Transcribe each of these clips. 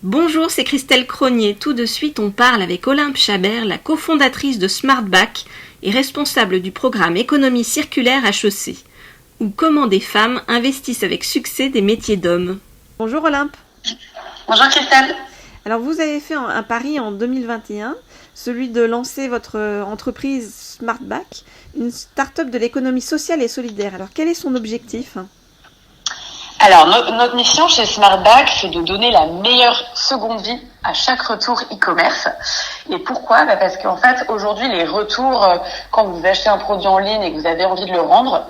Bonjour, c'est Christelle Cronier. Tout de suite, on parle avec Olympe Chabert, la cofondatrice de SmartBac et responsable du programme Économie circulaire HEC, ou comment des femmes investissent avec succès des métiers d'hommes. Bonjour Olympe. Bonjour Christelle. Alors vous avez fait un pari en 2021, celui de lancer votre entreprise SmartBac, une start-up de l'économie sociale et solidaire. Alors quel est son objectif ? Alors, notre mission chez SmartBac, c'est de donner la meilleure seconde vie à chaque retour e-commerce. Et pourquoi ? Parce qu'en fait, aujourd'hui, les retours, quand vous achetez un produit en ligne et que vous avez envie de le rendre,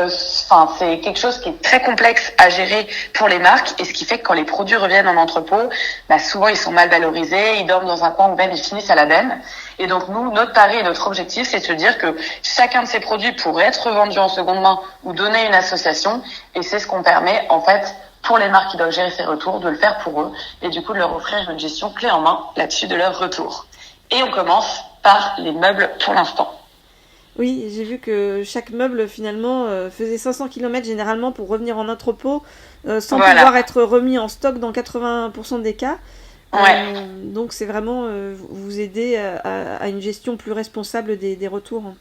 c'est quelque chose qui est très complexe à gérer pour les marques. Et ce qui fait que quand les produits reviennent en entrepôt, souvent ils sont mal valorisés, ils dorment dans un coin ou même ils finissent à la benne. Et donc nous, notre pari et notre objectif, c'est de se dire que chacun de ces produits pourrait être revendu en seconde main ou donné à une association. Et c'est ce qu'on permet, en fait, pour les marques qui doivent gérer ces retours, de le faire pour eux. Et du coup, de leur offrir une gestion clé en main là-dessus de leur retour. Et on commence par les meubles pour l'instant. Oui, j'ai vu que chaque meuble, finalement, faisait 500 km généralement pour revenir en entrepôt, sans pouvoir être remis en stock dans 80% des cas. Ouais. Donc c'est vraiment vous aider à une gestion plus responsable des retours.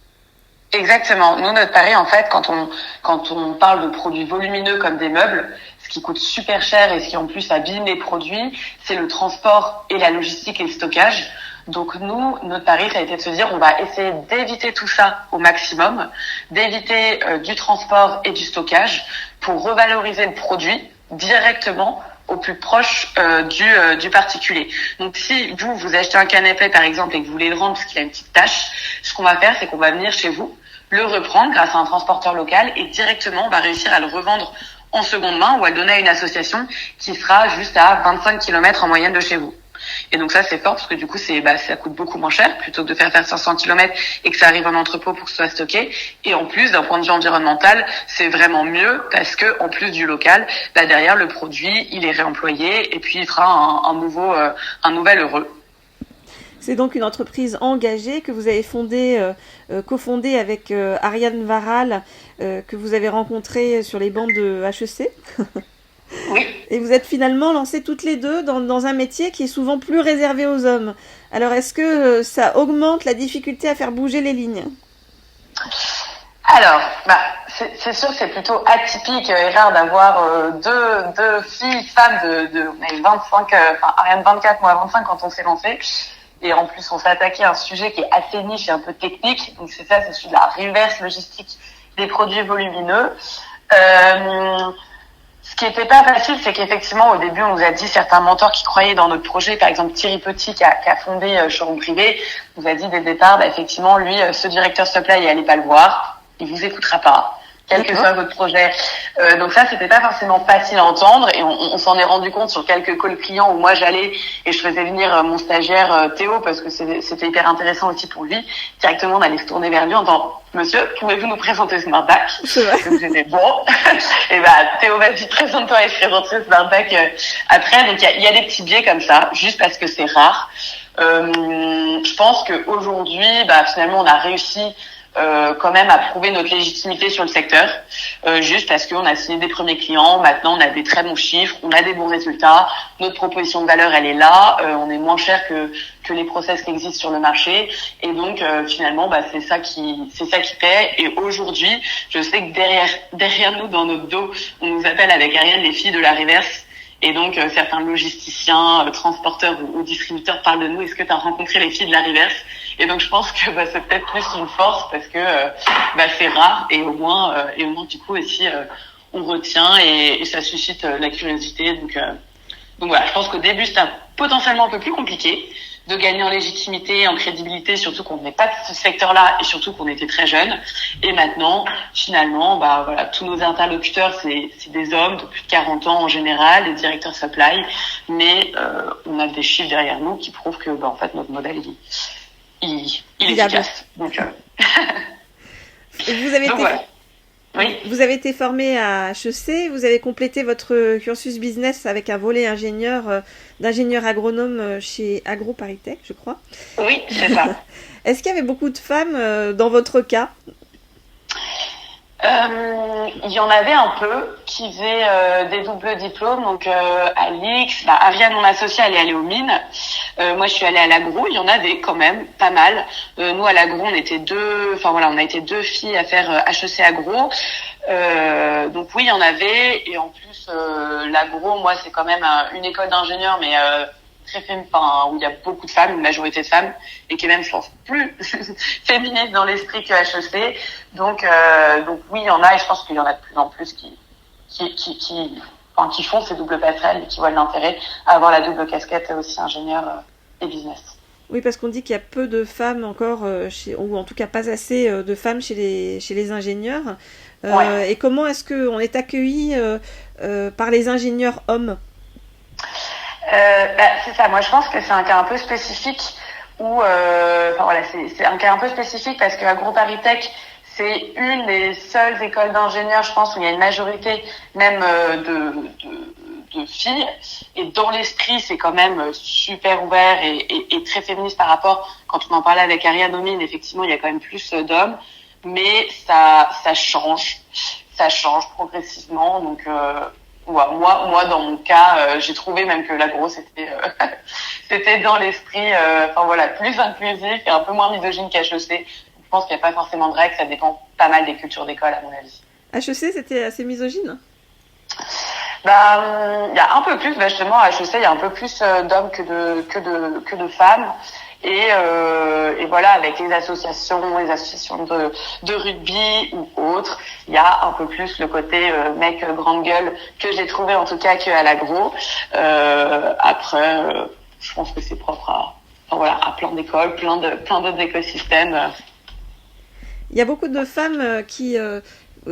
Exactement. Nous, notre pari, en fait, quand on parle de produits volumineux comme des meubles, ce qui coûte super cher et ce qui en plus abîme les produits, c'est le transport et la logistique et le stockage. Donc nous, notre pari, ça a été de se dire, on va essayer d'éviter tout ça au maximum, d'éviter du transport et du stockage pour revaloriser le produit directement au plus proche du particulier. Donc si vous achetez un canapé par exemple et que vous voulez le rendre parce qu'il a une petite tache, ce qu'on va faire, c'est qu'on va venir chez vous, le reprendre grâce à un transporteur local et directement on va réussir à le revendre en seconde main ou à le donner à une association qui sera juste à 25 km en moyenne de chez vous. Et donc ça c'est fort parce que du coup ça coûte beaucoup moins cher plutôt que de faire 500 km et que ça arrive en entrepôt pour que ce soit stocké. Et en plus d'un point de vue environnemental, c'est vraiment mieux parce que en plus du local, derrière le produit, il est réemployé et puis il fera un nouvel heureux. C'est donc une entreprise engagée que vous avez cofondée avec Ariane Varal, que vous avez rencontrée sur les bancs de HEC. Oui. Et vous êtes finalement lancées toutes les deux dans un métier qui est souvent plus réservé aux hommes. Alors est-ce que ça augmente la difficulté à faire bouger les lignes ? Alors, c'est sûr que c'est plutôt atypique et rare d'avoir deux filles, femmes on avait 25, Ariane 24, moi 25 quand on s'est lancé. Et en plus, on s'est attaqué à un sujet qui est assez niche et un peu technique. Donc c'est celui de la reverse logistique des produits volumineux. Ce qui était pas facile, c'est qu'effectivement, au début, on nous a dit certains mentors qui croyaient dans notre projet, par exemple Thierry Petit, qui a fondé Showroom Privé, nous a dit dès le départ, effectivement, lui, ce directeur supply, allez pas le voir, il vous écoutera pas, quel que soit votre projet. Donc ça, c'était pas forcément facile à entendre, et on s'en est rendu compte sur quelques calls clients où moi j'allais et je faisais venir mon stagiaire Théo, parce que c'était hyper intéressant aussi pour lui. Directement, on allait se tourner vers lui en disant, Monsieur, pouvez-vous nous présenter SmartBac ? Donc j'étais bon. Et Théo, vas-y, présente-toi et je présenterai SmartBac après. Donc il y a des petits biais comme ça, juste parce que c'est rare. Je pense qu'aujourd'hui, finalement, on a réussi quand même à prouver notre légitimité sur le secteur, juste parce qu'on a signé des premiers clients. Maintenant, on a des très bons chiffres, on a des bons résultats. Notre proposition de valeur, elle est là. On est moins cher que les process qui existent sur le marché. Et donc, finalement, c'est ça qui paie. Et aujourd'hui, je sais que derrière nous, dans notre dos, on nous appelle avec Ariane les filles de la reverse. Et donc, certains logisticiens, transporteurs ou distributeurs parlent de nous. Est-ce que tu as rencontré les filles de la reverse ? Et donc, je pense que c'est peut-être plus une force parce que c'est rare et au moins du coup aussi on retient et ça suscite la curiosité. Donc voilà, je pense qu'au début c'était potentiellement un peu plus compliqué de gagner en légitimité, en crédibilité, surtout qu'on n'est pas de ce secteur-là et surtout qu'on était très jeunes. Et maintenant, finalement, tous nos interlocuteurs, c'est des hommes de plus de 40 ans en général, des directeurs supply, mais on a des chiffres derrière nous qui prouvent que en fait notre modèle il est efficace. Donc vous avez été formé à HEC, vous avez complété votre cursus business avec un volet d'ingénieur agronome chez AgroParisTech, je crois. Oui, c'est ça. Est-ce qu'il y avait beaucoup de femmes dans votre cas ? Il y en avait un peu qui faisaient des doubles diplômes, donc Alix, Ariane, mon associée, elle est allée aux mines. Moi, je suis allée à l'agro. Il y en a des quand même, pas mal. Nous, à l'agro, on était on a été deux filles à faire HEC agro. Donc oui, il y en avait. Et en plus, l'agro, moi, c'est quand même une école d'ingénieurs, mais très où il y a beaucoup de femmes, une majorité de femmes, et qui est même, je pense, plus féministe dans l'esprit que HEC. Donc oui, il y en a, et je pense qu'il y en a de plus en plus qui font ces doubles passerelles et qui voient l'intérêt à avoir la double casquette aussi ingénieur et business. Oui, parce qu'on dit qu'il y a peu de femmes encore, ou en tout cas pas assez de femmes chez les ingénieurs. Ouais. Et comment est-ce qu'on est accueilli par les ingénieurs hommes ? C'est ça. Moi, je pense que c'est un cas un peu spécifique c'est un cas un peu spécifique parce que AgroParisTech, c'est une des seules écoles d'ingénieurs, je pense, où il y a une majorité même de filles. Et dans l'esprit, c'est quand même super ouvert et très féministe par rapport, quand on en parlait avec Ariane aux mines, effectivement, il y a quand même plus d'hommes. Mais ça change progressivement. Donc, moi, dans mon cas, j'ai trouvé même que l'agro, c'était dans l'esprit, plus inclusif et un peu moins misogyne qu'HEC. Je pense qu'il n'y a pas forcément de règles, ça dépend pas mal des cultures d'école, à mon avis. HEC, c'était assez misogyne ? Il y a un peu plus, justement, à HEC, il y a un peu plus d'hommes que de femmes. Et voilà, avec les associations de rugby ou autres, il y a un peu plus le côté mec grande gueule que j'ai trouvé en tout cas qu'à l'agro. Après, je pense que c'est propre à plein d'écoles, plein d'autres écosystèmes. Il y a beaucoup de femmes qui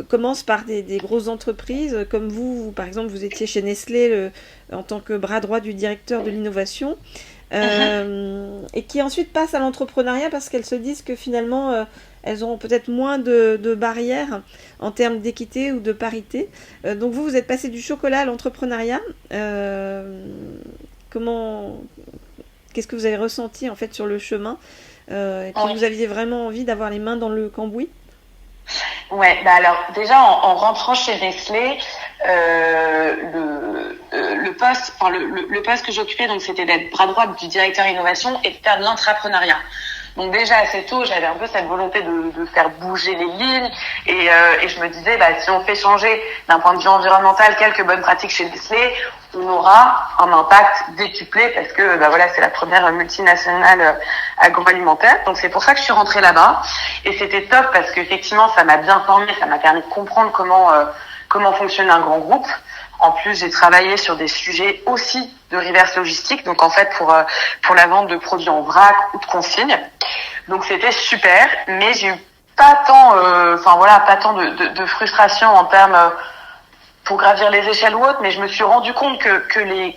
commencent par des grosses entreprises, comme vous, par exemple, vous étiez chez Nestlé en tant que bras droit du directeur de l'innovation. Et qui ensuite passent à l'entrepreneuriat parce qu'elles se disent que finalement elles auront peut-être moins de barrières en termes d'équité ou de parité. Donc vous êtes passé du chocolat à l'entrepreneuriat. Qu'est-ce que vous avez ressenti en fait sur le chemin et puis vous aviez vraiment envie d'avoir les mains dans le cambouis? Ouais, alors déjà en rentrant chez Nestlé, le poste que j'occupais, donc c'était d'être bras droit du directeur innovation et de faire de l'intrapreneuriat. Donc déjà assez tôt, j'avais un peu cette volonté de faire bouger les lignes et je me disais si on fait changer d'un point de vue environnemental quelques bonnes pratiques chez Nestlé, on aura un impact décuplé parce que c'est la première multinationale agroalimentaire. Donc c'est pour ça que je suis rentrée là-bas et c'était top parce qu'effectivement ça m'a bien formée, ça m'a permis de comprendre comment fonctionne un grand groupe. En plus, j'ai travaillé sur des sujets aussi de reverse logistique, donc en fait pour la vente de produits en vrac ou de consigne. Donc c'était super, mais j'ai eu pas tant de frustration en termes pour gravir les échelles ou autres, mais je me suis rendu compte que les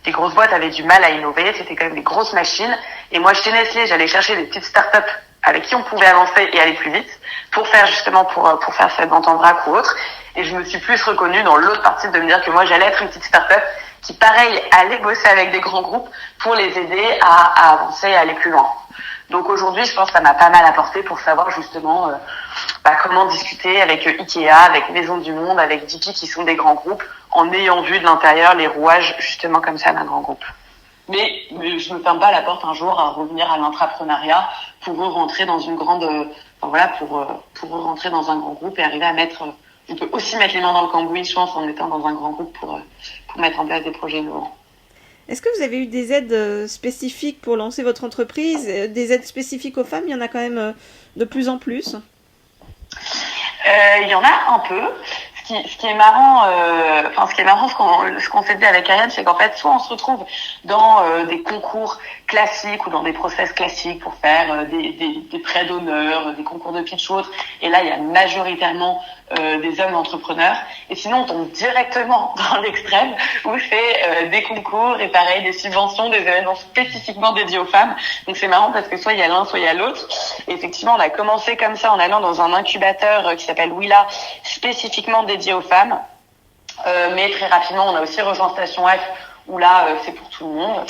grosses boîtes avaient du mal à innover, c'était quand même des grosses machines. Et moi, chez Nestlé, j'allais chercher des petites startups avec qui on pouvait avancer et aller plus vite pour faire cette vente en vrac ou autre. Et je me suis plus reconnue dans l'autre partie de me dire que moi, j'allais être une petite startup qui, pareil, allait bosser avec des grands groupes pour les aider à avancer et à aller plus loin. Donc aujourd'hui, je pense que ça m'a pas mal apporté pour savoir justement comment discuter avec Ikea, avec Maison du Monde, avec Dipi qui sont des grands groupes en ayant vu de l'intérieur les rouages justement comme ça d'un grand groupe. Mais je me ferme pas la porte un jour à revenir à l'intrapreneuriat pour rentrer dans une grande pour rentrer dans un grand groupe et arriver à on peut aussi mettre les mains dans le cambouis, je pense, en étant dans un grand groupe pour mettre en place des projets innovants. Est-ce que vous avez eu des aides spécifiques pour lancer votre entreprise, des aides spécifiques aux femmes? Il y en a quand même de plus en plus. Il y en a un peu. Ce qui est marrant, ce qu'on s'est dit avec Ariane, c'est qu'en fait, soit on se retrouve dans des concours classiques ou dans des process classiques pour faire des prêts d'honneur, des concours de pitch ou autres, et là, il y a majoritairement des hommes entrepreneurs, et sinon on tombe directement dans l'extrême où c'est des concours et pareil, des subventions, des événements spécifiquement dédiés aux femmes. Donc c'est marrant parce que soit il y a l'un, soit il y a l'autre. Et effectivement, on a commencé comme ça en allant dans un incubateur qui s'appelle Willa, spécifiquement dédié aux femmes. Mais très rapidement, on a aussi rejoint Station F où là, c'est pour tout le monde.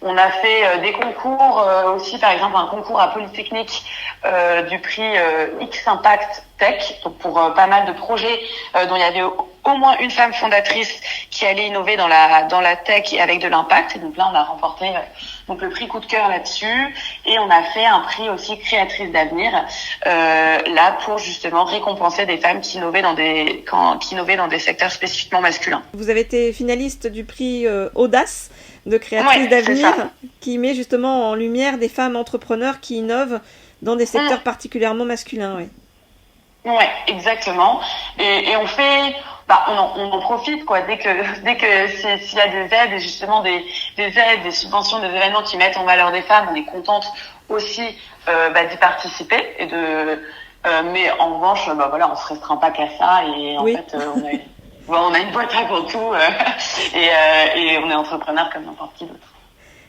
On a fait des concours aussi, par exemple un concours à Polytechnique du prix X Impact Tech, donc pour pas mal de projets dont il y avait au moins une femme fondatrice qui allait innover dans la tech et avec de l'impact. Et donc là, on a remporté donc le prix coup de cœur là-dessus, et on a fait un prix aussi créatrice d'avenir là pour justement récompenser des femmes qui innovaient dans des secteurs spécifiquement masculins. Vous avez été finaliste du prix Audace de créatrice d'avenir, qui met justement en lumière des femmes entrepreneurs qui innovent dans des secteurs particulièrement masculins. Oui. Ouais, exactement. Et on fait, on en profite quoi. Dès que s'il y a des aides, et justement des aides, des subventions, des événements qui mettent en valeur des femmes, on est contente aussi d'y participer et mais en revanche, on se restreint pas qu'à ça, et en fait on a une boîte à tout et on est entrepreneur comme n'importe qui d'autre.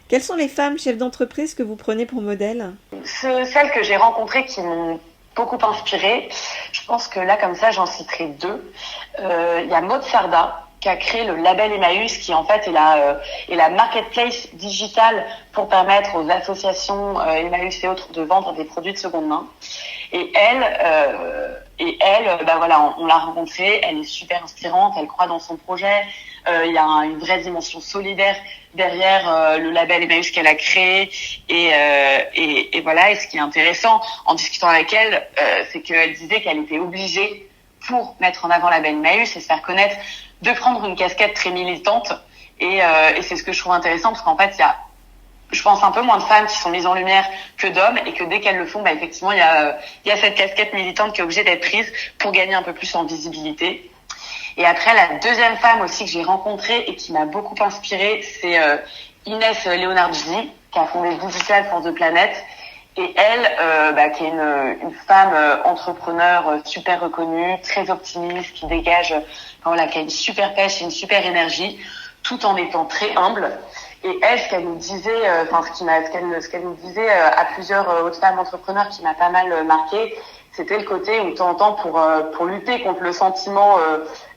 Quelles sont les femmes chefs d'entreprise que vous prenez pour modèle ? Celles que j'ai rencontrées qui m'ont beaucoup inspirée. Je pense que là, comme ça, j'en citerai deux. Il y a Maud Sarda, qui a créé le label Emmaüs, qui en fait est la marketplace digitale pour permettre aux associations Emmaüs et autres de vendre des produits de seconde main. Et elle, on l'a rencontrée, elle est super inspirante, elle croit dans son projet. Il y a une vraie dimension solidaire derrière le label Emmaüs qu'elle a créé, et voilà. Et ce qui est intéressant en discutant avec elle, c'est qu'elle disait qu'elle était obligée, pour mettre en avant le label Emmaüs et se faire connaître, de prendre une casquette très militante, et c'est ce que je trouve intéressant, parce qu'en fait il y a, je pense, un peu moins de femmes qui sont mises en lumière que d'hommes, et que dès qu'elles le font, effectivement il y a cette casquette militante qui est obligée d'être prise pour gagner un peu plus en visibilité. Et après, la deuxième femme aussi que j'ai rencontrée et qui m'a beaucoup inspirée, c'est Inès Leonardini, qui a fondé Digital for the Planet. Et elle, qui est une femme entrepreneur super reconnue, très optimiste, qui dégage, qui a une super pêche et une super énergie, tout en étant très humble. Et elle, ce qu'elle nous disait, ce qu'elle nous disait à plusieurs autres femmes entrepreneurs, qui m'a pas mal marqué, c'était le côté où de temps en temps, pour lutter contre le sentiment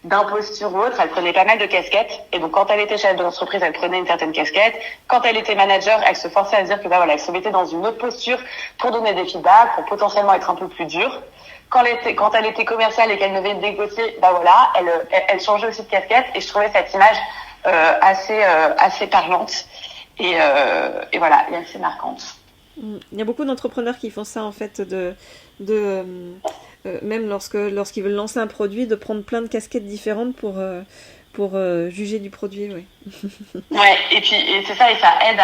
d'imposture ou autre, elle prenait pas mal de casquettes. Et donc quand elle était chef d'entreprise, elle prenait une certaine casquette. Quand elle était manager, elle se forçait à se dire que elle se mettait dans une autre posture pour donner des feedbacks, pour potentiellement être un peu plus dure. Quand elle était commerciale et qu'elle devait négocier, elle changeait aussi de casquette. Et je trouvais cette image assez parlante et voilà, et assez marquante. Il y a beaucoup d'entrepreneurs qui font ça, en fait, même lorsqu'ils veulent lancer un produit, de prendre plein de casquettes différentes pour juger du produit. Oui. Ouais, et c'est ça, et ça aide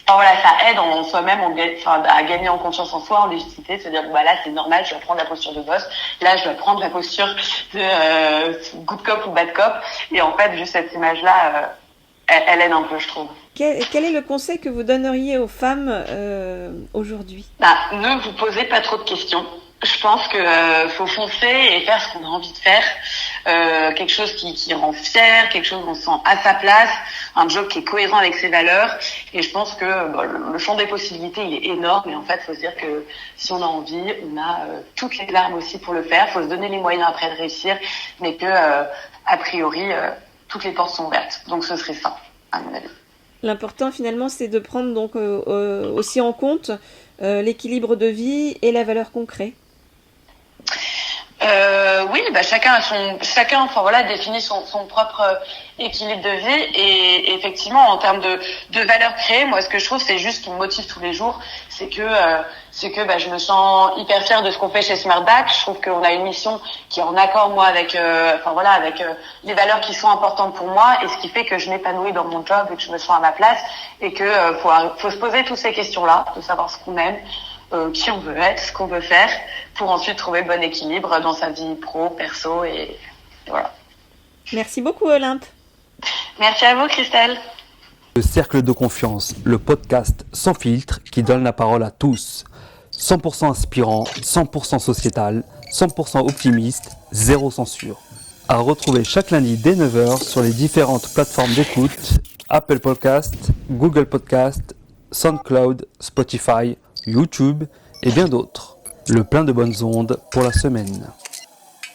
ça aide en soi-même à gagner en confiance en soi, en légitimité, se dire là c'est normal, je dois prendre la posture de boss, là je dois prendre la posture de good cop ou bad cop, et en fait juste cette image-là, elle aide un peu, je trouve. Quel est le conseil que vous donneriez aux femmes aujourd'hui ? Ne vous posez pas trop de questions. Je pense que faut foncer et faire ce qu'on a envie de faire, quelque chose qui rend fier, quelque chose où on se sent à sa place, un job qui est cohérent avec ses valeurs. Et je pense que le champ des possibilités il est énorme, et en fait faut se dire que si on a envie, on a toutes les armes aussi pour le faire. Faut se donner les moyens après de réussir, mais que a priori toutes les portes sont ouvertes. Donc ce serait ça, à mon avis. L'important finalement, c'est de prendre donc aussi en compte l'équilibre de vie et la valeur qu'on crée. Oui, chacun définit son propre équilibre de vie, et effectivement en termes de valeur créée, moi ce que je trouve, c'est juste ce qui me motive tous les jours, c'est que je me sens hyper fière de ce qu'on fait chez SmartBack. Je trouve qu'on a une mission qui est en accord moi avec les valeurs qui sont importantes pour moi, et ce qui fait que je m'épanouis dans mon job et que je me sens à ma place, et que faut se poser toutes ces questions-là, de savoir ce qu'on aime, qui on veut être, ce qu'on veut faire, pour ensuite trouver le bon équilibre dans sa vie pro, perso, et voilà. Merci beaucoup Olympe. Merci à vous Christelle. Le Cercle de Confiance, le podcast sans filtre qui donne la parole à tous. 100% inspirant, 100% sociétal, 100% optimiste, zéro censure. À retrouver chaque lundi dès 9h sur les différentes plateformes d'écoute, Apple Podcast, Google Podcast, SoundCloud, Spotify, YouTube et bien d'autres. Le plein de bonnes ondes pour la semaine.